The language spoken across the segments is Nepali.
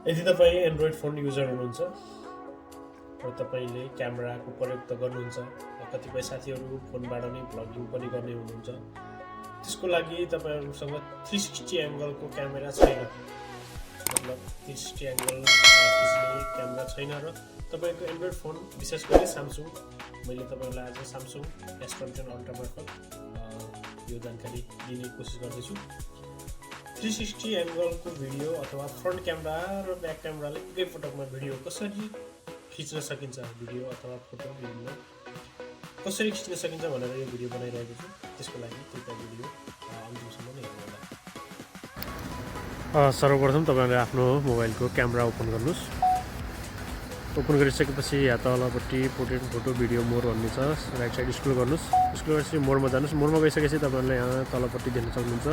यदि तपाईँ एन्ड्रोइड फोन युजर हुनुहुन्छ र तपाईले क्यामेराको प्रयोग त गर्नुहुन्छ, कतिपय साथीहरू फोनबाट नै भ्लगिङ पनि गर्ने हुनुहुन्छ, त्यसको लागि तपाईहरुसँग 360 एंगलको क्यामेरा छैन, मतलब 360 एंगल खिच्ने क्यामेरा छैन र तपाईको एन्ड्रोइड फोन विशेष गरी स्यामसुङ, मैले तपाईहरुलाई आज स्यामसुङ S21 अल्ट्रा मार्फत यो जानकारी दिने कोसिस गर्दैछु। 360 एंगलको भिडियो अथवा फ्रन्ट क्यामेरा र ब्याक क्यामेराले एकै पटकमा भिडियो कसरी खिच्न सकिन्छ, भिडियो अथवा फोटो विभिन्न कसरी खिच्न सकिन्छ भनेर यो भिडियो बनाइरहेको छु। त्यसको लागि कृपया भिडियो अन्तिमसम्म हेर्नुहोला। सर्वप्रथम तपाईहरुले आफ्नो मोबाइलको क्यामेरा ओपन गर्नुस्। ओपन गरिसकेपछि यहाँ तलपट्टि पोर्ट्रेट फोटो भिडियो मोड भन्ने छ, राइट साइड स्क्रोल गर्नुस्। स्क्रोल गरेपछि मोडमा जानुस्। मोडमा गइसकेपछि तपाईहरुले यहाँ तलपट्टि देख्न सक्नुहुन्छ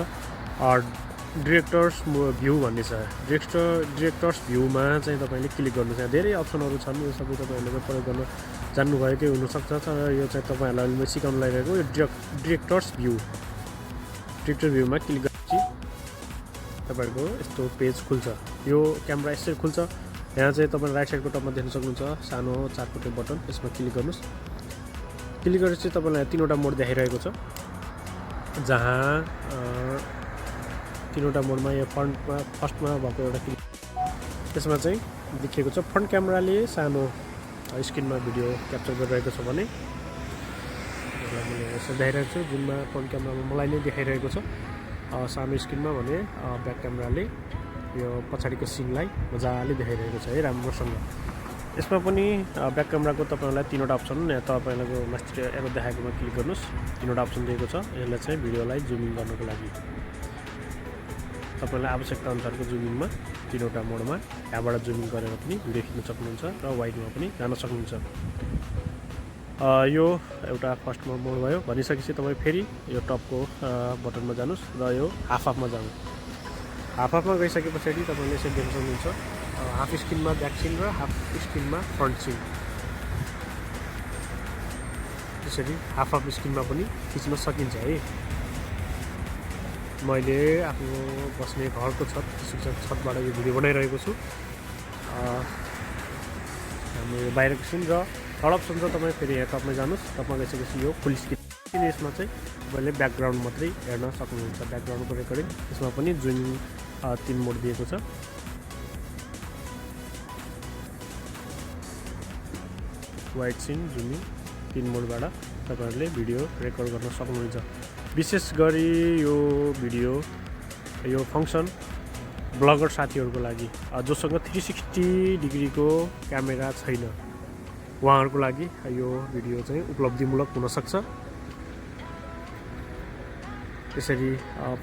डिरेक्टर्स भ्यू भन्ने छ। डिरेक्टर्स भ्यूमा चाहिँ तपाईले क्लिक गर्नुस्। यहाँ धेरै अप्सनहरु छन्, यो सबै तपाईहरुले प्रयोग गर्न जान्नुभएकै हुन सक्छ, तर यो चाहिँ तपाईहरुलाई म सिकाउन लागिरहेको यो डिरेक्टर्स भ्यूमा क्लिक गरेपछि तपाईहरुको यस्तो पेज खुल्छ। यो क्यामेरा यसरी खुल्छ। यहाँ चाहिँ तपाईले राइट साइडको टपमा देख्न सक्नुहुन्छ सानो चारकोटे बटन, यसमा क्लिक गर्नुस्। क्लिक गरेपछि तपाईलाई तीनवटा मोड देखाइरहेको छ, जहाँ तीनवटा मोडमा यो फर्स्टमा भएको एउटा क्लिक, त्यसमा चाहिँ देखिएको छ फ्रन्ट क्यामेराले सानो स्क्रिनमा भिडियो क्याप्चर गरिरहेको छ भने मैले यसरी देखाइरहेको छु, जुनमा फ्रन्ट क्यामेरामा मलाई नै देखाइरहेको छ सानो स्क्रिनमा भने ब्याक क्यामेराले यो पछाडिको सिनलाई मजाले देखाइरहेको छ है राम्रोसँग। यसमा पनि ब्याक क्यामेराको तपाईहरुलाई तीनवटा अप्सन, यहाँ तपाईहरुको मास्टर एरो देखाएकोमा क्लिक गर्नुस्। तीनवटा अप्सन दिएको छ, यसले चाहिँ भिडियोलाई जुमिङ गर्नको लागि तपाईलाई आवश्यकता अनुसारको जुमिङमा तीनवटा मोडमा यहाँबाट जुमिङ गरेर पनि भिडियो खिच्न सक्नुहुन्छ र वाइडमा पनि जान सक्नुहुन्छ। यो एउटा फर्स्टमा मोड भयो। भनिसकेपछि तपाईँ फेरि यो टपको बटनमा जानुस् र यो हाफमा जानु। हाफमा गइसके पछाडि तपाईले यसरी देख्न सक्नुहुन्छ हाफ स्क्रिनमा ब्याक सिन र हाफ स्क्रिनमा फ्रन्ट सिन। त्यसरी हाफ स्क्रिनमा पनि खिच्न सकिन्छ है। मैले आफ्नो बस्ने घरको छतबाट यो भिडियो बनाइरहेको छु। हाम्रो बाहिरको सिन र थर्ड अप्सन छ, तपाईँ फेरि यहाँ टपमा जानुस्। टपमा गइसकेपछि यो फुल स्क्रिन, यसमा चाहिँ तपाईँले ब्याकग्राउन्ड मात्रै हेर्न सक्नुहुन्छ। ब्याकग्राउन्डको रेकर्डिङ, यसमा पनि जुन 3 मोड दिएको छ। वाइड सिन, जुमिङ 3 मोडबाट तपाईहरुले भिडियो रेकर्ड गर्न सक्नुहुन्छ। विशेष गरी यो भिडियो यो फंक्सन ब्लगर साथीहरुको लागि, जोसँग 360 डिग्रीको क्यामेरा छैन उहाँहरुको लागि यो भिडियो चाहिँ उपलब्धिमूलक हुन सक्छ। त्यसरी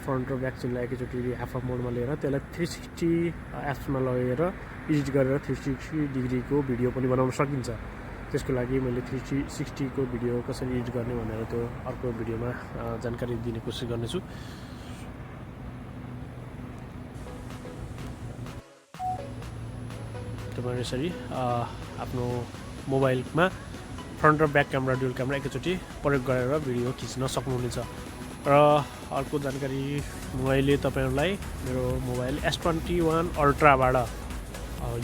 फ्रन्ट र ब्याक सिनलाई एकैचोटि हाफ मोडमा लिएर त्यसलाई 360 एप्समा लगेर एडिट गरेर 360 डिग्रीको भिडियो पनि बनाउन सकिन्छ। त्यसको लागि मैले 360 को भिडियो कसरी एडिट गर्ने भनेर त्यो अर्को भिडियोमा जानकारी दिने कोसिस गर्नेछु। तपाईहरु यसरी आफ्नो मोबाइलमा फ्रन्ट र ब्याक क्यामेरा डुअल क्यामेरा एकैचोटि प्रयोग गरेर भिडियो खिच्न सक्नुहुनेछ। र अर्को जानकारी मैले तपाईहरुलाई मेरो मोबाइल S21 अल्ट्राबाट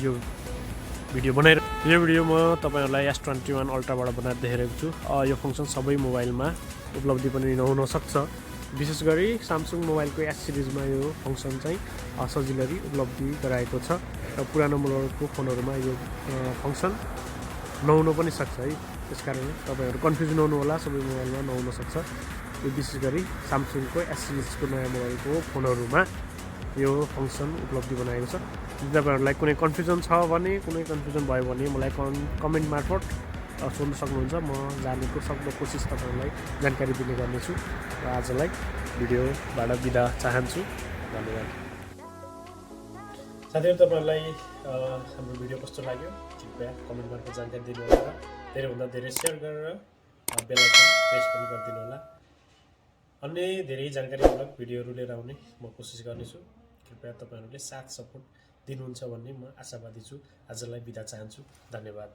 यो भिडियो बनाएर यो भिडियो म तपाईहरुलाई S21 अल्ट्राबाट बनाएर देखाइरहेको छु। यो फंक्सन सबै मोबाइलमा उपलब्धि पनि नहुन सक्छ। विशेष गरी स्यामसुङ मोबाइलको S सिरिजमा यो फंक्सन चाहिँ सजिलै उपलब्धि गराएको छ र पुरानो मोडलको फोनहरुमा यो फंक्सन नहुन पनि सक्छ है। त्यसकारण तपाईहरु कन्फ्युज नहुनु होला, सबै मोबाइलमा नहुन सक्छ। यो विशेष गरी स्यामसुङको S सिरिजको नयाँ मोबाइलको फोनहरुमा यो फंक्सन उपलब्धि बनाएको छ। यदि तपाईहरुलाई कुनै कन्फ्युजन छ भने, कुनै कन्फ्युजन भयो भने मलाई कमेन्ट मार्फत सोध्न सक्नुहुन्छ। म जानेको सक्दो कोसिस तपाईहरुलाई जानकारी दिने गर्नेछु। र आजलाई भिडियोबाट बिदा चाहन्छु। धन्यवाद। साथीहरु, तपाईहरुलाई हाम्रो भिडियो कस्तो लाग्यो कृपया कमेन्ट मार्फत जानकारी दिनु होला र धेरैभन्दा धेरै शेयर गरेर बेल आइकन प्रेस पनि गरिदिनु होला। अन्य धेरै जानकारीमूलक भिडियोहरु लिएर आउने म कोसिस गर्नेछु। कृपया तपाईहरुले साथ सपोर्ट दिनुहुन्छ भन्ने म आशावादी छु। आजलाई बिदा चाहन्छु। धन्यवाद।